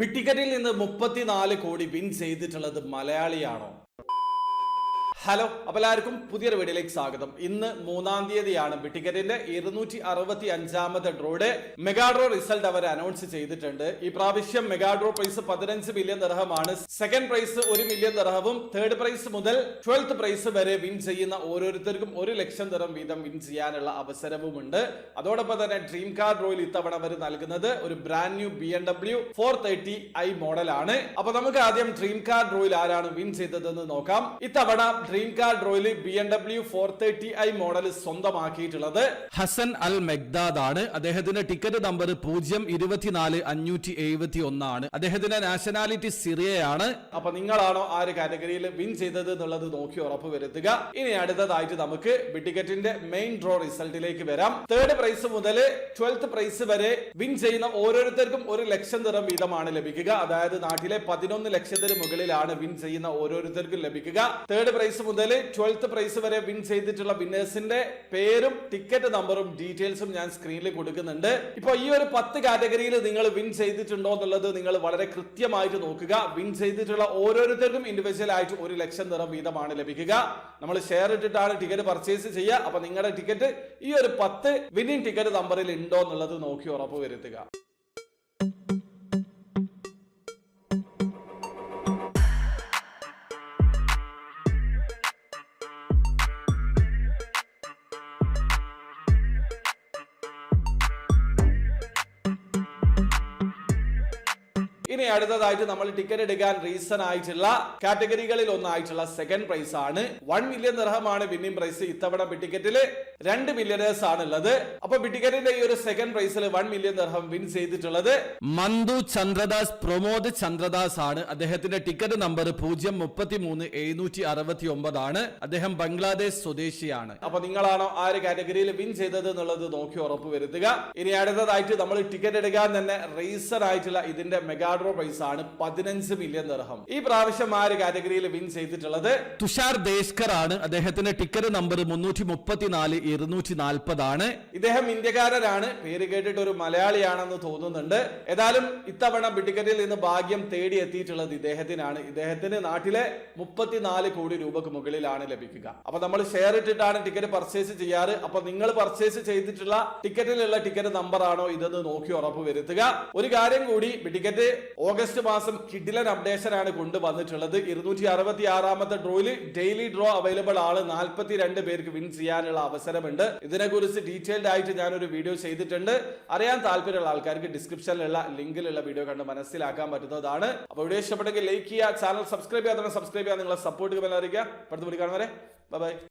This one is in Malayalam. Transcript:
ബിഗ് ടിക്കറ്റിൽ നിന്ന് 34 കോടി വിൻ ചെയ്തിട്ടുള്ളത് മലയാളിയാണോ? ഹലോ, അപ്പോൾ എല്ലാവർക്കും പുതിയൊരു വീഡിയോയിലേക്ക് സ്വാഗതം. ഇന്ന് 3-ാം തീയതിയാണ്. ബിഗ് ടിക്കറ്റിന്റെ 265ാമത്തെ ഡ്രോയുടെ മെഗാ ഡ്രോ റിസൾട്ട് അവർ അനൗൺസ് ചെയ്തിട്ടുണ്ട്. ഈ പ്രാവശ്യം മെഗാ ഡ്രോ പ്രൈസ് 15 മില്യൺ ദിർഹമാണ്. സെക്കൻഡ് പ്രൈസ് 1 മില്യൺ ദിർഹവും തേർഡ് പ്രൈസ് മുതൽ 12th പ്രൈസ് വരെ വിൻ ചെയ്യുന്ന ഓരോരുത്തർക്കും 1 ലക്ഷം ദിർഹം വീതം വിൻ ചെയ്യാനുള്ള അവസരവുമുണ്ട്. അതോടൊപ്പം തന്നെ ഡ്രീം കാർ ഡ്രോയിൽ ഇത്തവണ അവർ നൽകുന്നത് ഒരു ബ്രാൻഡ് ന്യൂ BMW 430i മോഡലാണ്. അപ്പൊ നമുക്ക് ആദ്യം ഡ്രീം കാർ ഡ്രോയിൽ ആരാണ് വിൻ ചെയ്തതെന്ന് നോക്കാം. ഇത്തവണ ഡ്രീം കാർ ഡ്രോയിൽ BMW 430i മോഡൽ സ്വന്തമാക്കിയിട്ടുള്ളത് ഹസൻ അൽ മെഗ്ദാദ് ആണ്. അദ്ദേഹത്തിന്റെ ടിക്കറ്റ് നമ്പർ 024571 ആണ്. അദ്ദേഹത്തിന്റെ നാഷണാലിറ്റി സിറിയയാണ്. അപ്പൊ നിങ്ങളാണോ ആ ഒരു കാറ്റഗറിയിൽ വിൻ ചെയ്തത് എന്നുള്ളത് നോക്കി ഉറപ്പ് വരുത്തുക. ഇനി അടുത്തതായിട്ട് നമുക്ക് ബിഗ് ടിക്കറ്റിന്റെ മെയിൻ ഡ്രോ റിസൾട്ടിലേക്ക് വരാം. തേർഡ് പ്രൈസ് മുതൽ 12th പ്രൈസ് വരെ വിൻ ചെയ്യുന്ന ഓരോരുത്തർക്കും 1 ലക്ഷം ദിർഹം വീതമാണ് ലഭിക്കുക. അതായത് നാട്ടിലെ 11 ലക്ഷത്തിന് മുകളിലാണ് വിൻ ചെയ്യുന്ന ഓരോരുത്തർക്കും ലഭിക്കുക. തേർഡ് പ്രൈസ് മുതൽ 12th പ്രൈസ് വരെ വിൻ ചെയ്തിട്ടുള്ള വിന്നേഴ്സിന്റെ പേരും ടിക്കറ്റ് നമ്പറും ഡീറ്റെയിൽസും ഞാൻ സ്ക്രീനിൽ കൊടുക്കുന്നുണ്ട്. ഇപ്പൊ ഈ ഒരു 10 കാറ്റഗറിയിൽ നിങ്ങൾ വിൻ ചെയ്തിട്ടുണ്ടോ എന്നുള്ളത് നിങ്ങൾ വളരെ കൃത്യമായിട്ട് നോക്കുക. വിൻ ചെയ്തിട്ടുള്ള ഓരോരുത്തർക്കും ഇൻഡിവിജ്വൽ ആയിട്ട് 1 ലക്ഷം ദിർഹം വീതമാണ് ലഭിക്കുക. നമ്മൾ ഷെയർ ഇട്ടിട്ടാണ് ടിക്കറ്റ് പർച്ചേസ് ചെയ്യുക. അപ്പൊ നിങ്ങളുടെ ടിക്കറ്റ് ഈ ഒരു 10 വിന്നിംഗ് ടിക്കറ്റ് നമ്പറിൽ ഉണ്ടോ എന്നുള്ളത് നോക്കി ഉറപ്പ് വരുത്തുക. ഇനി അടുത്തതായിട്ട് നമ്മൾ ടിക്കറ്റ് എടുക്കാൻ റീസൺ ആയിട്ടുള്ള കാറ്റഗറികളിൽ ഒന്നായിട്ടുള്ള സെക്കൻഡ് പ്രൈസ് ആണ്. 1 മില്യൺ ദിർഹമാണ് വിന്നിംഗ് പ്രൈസ്. ഇത്തവണ ബിഗ് ടിക്കറ്റിൽ 2 മില്യണേഴ്സ് ആണ് ഉള്ളത്. അപ്പൊ ബിഗ് ടിക്കറ്റിന്റെ ഈ ഒരു സെക്കൻഡ് പ്രൈസിൽ 1 മില്യൺ ദിർഹം വിൻ ചെയ്തിട്ടുള്ളത് മന്ദു ചന്ദ്രദാസ് പ്രമോദ് ചന്ദ്രദാസ് ആണ്. അദ്ദേഹത്തിന്റെ ടിക്കറ്റ് നമ്പർ 033769 ആണ്. അദ്ദേഹം ബംഗ്ലാദേശ് സ്വദേശിയാണ്. അപ്പൊ നിങ്ങളാണോ ആ ഒരു കാറ്റഗറിയിൽ വിൻ ചെയ്തത് എന്നുള്ളത് നോക്കി ഉറപ്പ് വരുത്തുക. ഇനി അടുത്തതായിട്ട് നമ്മൾ ടിക്കറ്റ് എടുക്കാൻ തന്നെ റീസൺ ആയിട്ടുള്ള ഇതിന്റെ മെഗാ ഡ്രോ പ്രൈസ് ആണ് 15 മില്യൺ ദിർഹം. ഈ പ്രാവശ്യം ആ ഒരു കാറ്റഗറിയിൽ വിൻ ചെയ്തിട്ടുള്ളത് തുഷാർ ദേശ്കർ ആണ്. അദ്ദേഹത്തിന്റെ ടിക്കറ്റ് നമ്പർ 334,240 ആണ്. ഇദ്ദേഹം ഇന്ത്യക്കാരനാണ്. പേര് കേട്ടിട്ട് ഒരു മലയാളിയാണെന്ന് തോന്നുന്നുണ്ട്. ഏതായാലും ഇത്തവണ ബിഗ് ടിക്കറ്റിൽ നിന്ന് ഭാഗ്യം തേടി എത്തിയിട്ടുള്ളത് ഇദ്ദേഹത്തിനാണ്. ഇദ്ദേഹത്തിന് നാട്ടിലെ 34 കോടി രൂപക്ക് മുകളിലാണ് ലഭിക്കുക. അപ്പൊ നമ്മൾ ഷെയർ ഇട്ടിട്ടാണ് ടിക്കറ്റ് പർച്ചേസ് ചെയ്യാറ്. അപ്പൊ നിങ്ങൾ പർച്ചേസ് ചെയ്തിട്ടുള്ള ടിക്കറ്റിലുള്ള ടിക്കറ്റ് നമ്പർ ആണോ ഇതെന്ന് നോക്കി ഉറപ്പ് വരുത്തുക. ഒരു കാര്യം കൂടി, ബിഗ് ടിക്കറ്റ് ഓഗസ്റ്റ് മാസം കിഡിലൻ അപ്ഡേഷൻ ആണ് കൊണ്ടുവന്നിട്ടുള്ളത്. 266ാമത്തെ ഡ്രോയിൽ ഡെയിലി ഡ്രോ അവൈലബിൾ ആണ്. 42 പേർക്ക് വിൻ ചെയ്യാനുള്ള അവസരമുണ്ട്. ഇതിനെക്കുറിച്ച് ഡീറ്റെയിൽഡ് ആയിട്ട് ഞാനൊരു വീഡിയോ ചെയ്തിട്ടുണ്ട്. അറിയാൻ താല്പര്യമുള്ള ആൾക്കാർക്ക് ഡിസ്ക്രിപ്ഷനിലുള്ള ലിങ്കിലുള്ള വീഡിയോ കണ്ട് മനസ്സിലാക്കാൻ പറ്റുന്നതാണ്. അപ്പോൾ വീഡിയോ ഇഷ്ടപ്പെട്ടെങ്കിൽ ലൈക്ക് ചെയ്യുക, ചാനൽ സബ്സ്ക്രൈബ് ചെയ്യാതെ സബ്സ്ക്രൈബ് ചെയ്യാൻ നിങ്ങളെ സപ്പോർട്ട് അറിയിക്കുക. അടുത്ത വീഡിയോ കാണുന്നവരെ ബൈ ബൈ.